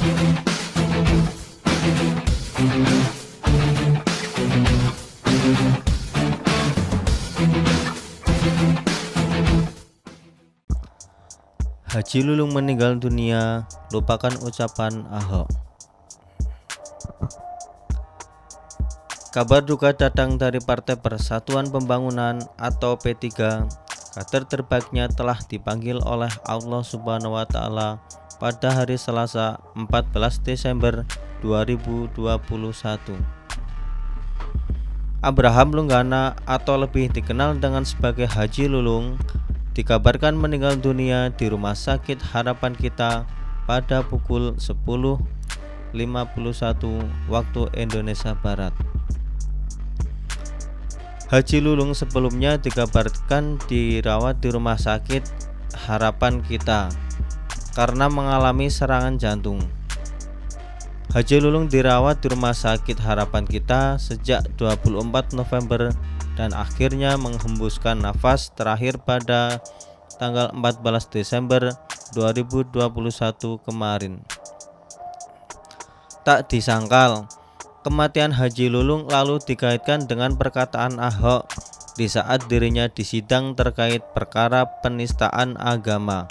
Haji Lulung meninggal dunia, lupakan ucapan Ahok. Kabar duka datang dari Partai Persatuan Pembangunan atau P3. Kader terbaiknya telah dipanggil oleh Allah Subhanahu wa Ta'ala pada hari Selasa 14 Desember 2021. Abraham Lunggana atau lebih dikenal dengan sebagai Haji Lulung dikabarkan meninggal dunia di Rumah Sakit Harapan Kita pada pukul 10.51 waktu Indonesia Barat. Haji Lulung sebelumnya dikabarkan dirawat di Rumah Sakit Harapan Kita karena mengalami serangan jantung. Haji Lulung dirawat di Rumah Sakit Harapan Kita sejak 24 November dan akhirnya menghembuskan nafas terakhir pada tanggal 14 Desember 2021 kemarin. Tak disangkal, kematian Haji Lulung lalu dikaitkan dengan perkataan Ahok di saat dirinya disidang terkait perkara penistaan agama,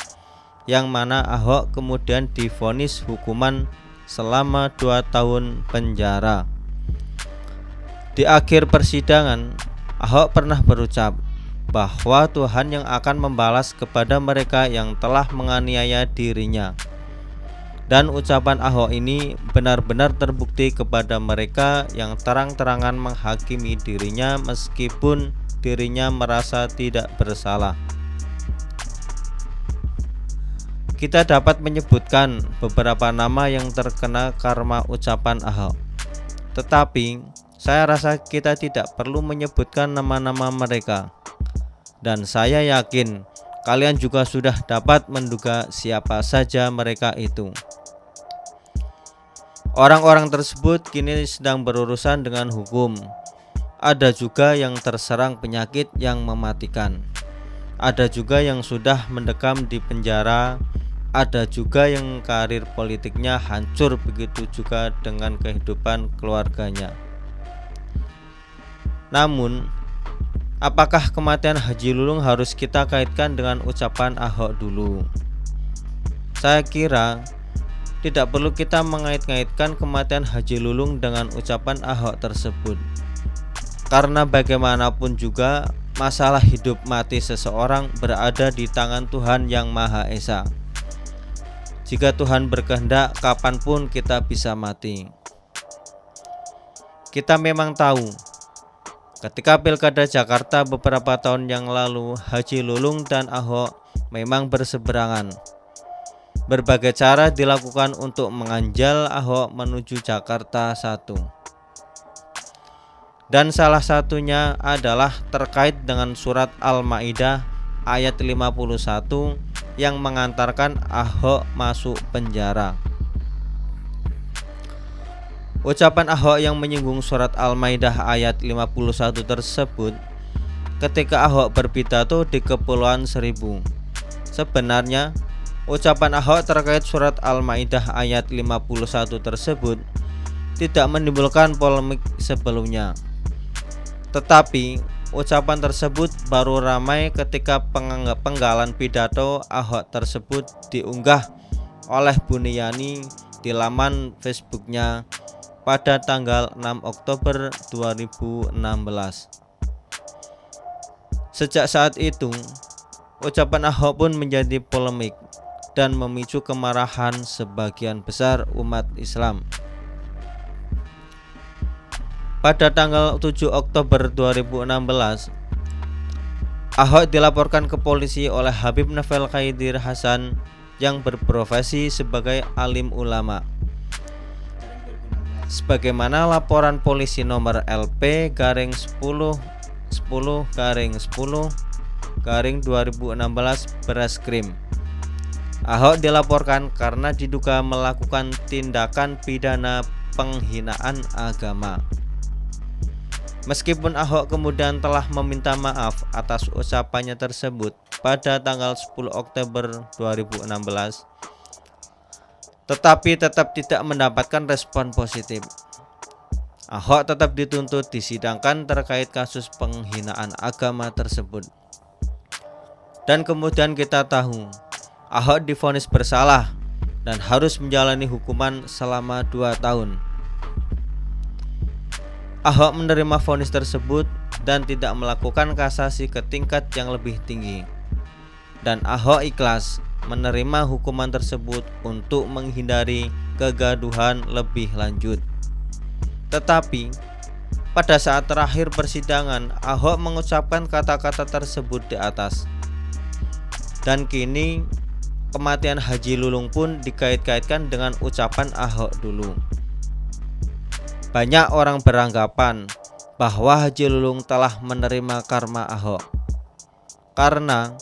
yang mana Ahok kemudian divonis hukuman selama 2 tahun penjara. Di akhir persidangan, Ahok pernah berucap bahwa Tuhan yang akan membalas kepada mereka yang telah menganiaya dirinya. Dan ucapan Ahok ini benar-benar terbukti kepada mereka yang terang-terangan menghakimi dirinya meskipun dirinya merasa tidak bersalah. Kita dapat menyebutkan beberapa nama yang terkena karma ucapan Ahok. Tetapi saya rasa kita tidak perlu menyebutkan nama-nama mereka. Dan saya yakin kalian juga sudah dapat menduga siapa saja mereka itu. Orang-orang tersebut kini sedang berurusan dengan hukum. Ada juga yang terserang penyakit yang mematikan. Ada juga yang sudah mendekam di penjara. Ada juga yang karir politiknya hancur, begitu juga dengan kehidupan keluarganya. Namun, apakah kematian Haji Lulung harus kita kaitkan dengan ucapan Ahok dulu? Saya kira tidak perlu kita mengait-ngaitkan kematian Haji Lulung dengan ucapan Ahok tersebut. Karena bagaimanapun juga masalah hidup mati seseorang berada di tangan Tuhan yang Maha Esa. Jika Tuhan berkehendak, kapanpun kita bisa mati. Kita memang tahu ketika Pilkada Jakarta beberapa tahun yang lalu, Haji Lulung dan Ahok memang berseberangan. Berbagai cara dilakukan untuk menganjal Ahok menuju Jakarta 1. Dan salah satunya adalah terkait dengan surat Al-Maidah ayat 51 yang mengantarkan Ahok masuk penjara. Ucapan Ahok yang menyinggung surat Al-Maidah ayat 51 tersebut ketika Ahok berpidato di Kepulauan Seribu. Sebenarnya ucapan Ahok terkait surat Al-Maidah ayat 51 tersebut tidak menimbulkan polemik sebelumnya. Tetapi ucapan tersebut baru ramai ketika penggalan pidato Ahok tersebut diunggah oleh Buniyani di laman Facebooknya pada tanggal 6 Oktober 2016. Sejak saat itu, ucapan Ahok pun menjadi polemik dan memicu kemarahan sebagian besar umat Islam. Pada tanggal 7 Oktober 2016, Ahok dilaporkan ke polisi oleh Habib Novel Khaidir Hasan yang berprofesi sebagai alim ulama. Sebagaimana laporan polisi nomor LP-10-10-10-2016 Bareskrim. Ahok dilaporkan karena diduga melakukan tindakan pidana penghinaan agama. Meskipun Ahok kemudian telah meminta maaf atas ucapannya tersebut pada tanggal 10 Oktober 2016, tetapi tetap tidak mendapatkan respon positif. Ahok tetap dituntut disidangkan terkait kasus penghinaan agama tersebut. Dan kemudian kita tahu Ahok divonis bersalah dan harus menjalani hukuman selama 2 tahun. Ahok menerima vonis tersebut dan tidak melakukan kasasi ke tingkat yang lebih tinggi. Dan Ahok ikhlas menerima hukuman tersebut untuk menghindari kegaduhan lebih lanjut. Tetapi pada saat terakhir persidangan, Ahok mengucapkan kata-kata tersebut di atas. Dan kini kematian Haji Lulung pun dikait-kaitkan dengan ucapan Ahok dulu. Banyak orang beranggapan bahwa Haji Lulung telah menerima karma Ahok, karena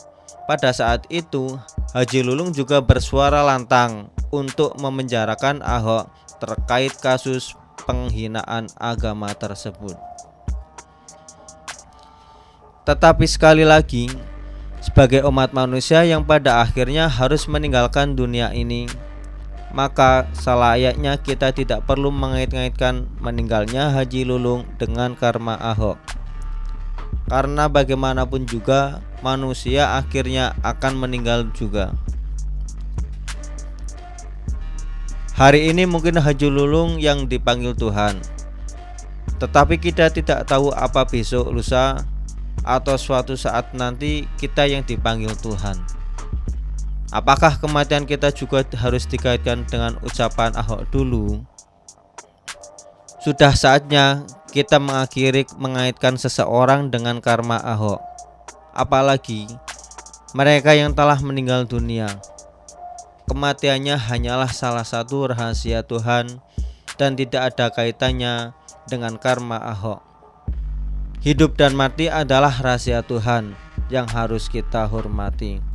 pada saat itu Haji Lulung juga bersuara lantang untuk memenjarakan Ahok terkait kasus penghinaan agama tersebut. Tetapi sekali lagi, sebagai umat manusia yang pada akhirnya harus meninggalkan dunia ini, maka selayaknya kita tidak perlu mengait-ngaitkan meninggalnya Haji Lulung dengan karma Ahok. Karena bagaimanapun juga manusia akhirnya akan meninggal juga. Hari ini mungkin Haji Lulung yang dipanggil Tuhan, tetapi kita tidak tahu apa besok lusa atau suatu saat nanti kita yang dipanggil Tuhan. Apakah kematian kita juga harus dikaitkan dengan ucapan Ahok dulu? Sudah saatnya kita mengakhiri mengaitkan seseorang dengan karma Ahok, apalagi mereka yang telah meninggal dunia. Kematiannya hanyalah salah satu rahasia Tuhan dan tidak ada kaitannya dengan karma Ahok. Hidup dan mati adalah rahasia Tuhan yang harus kita hormati.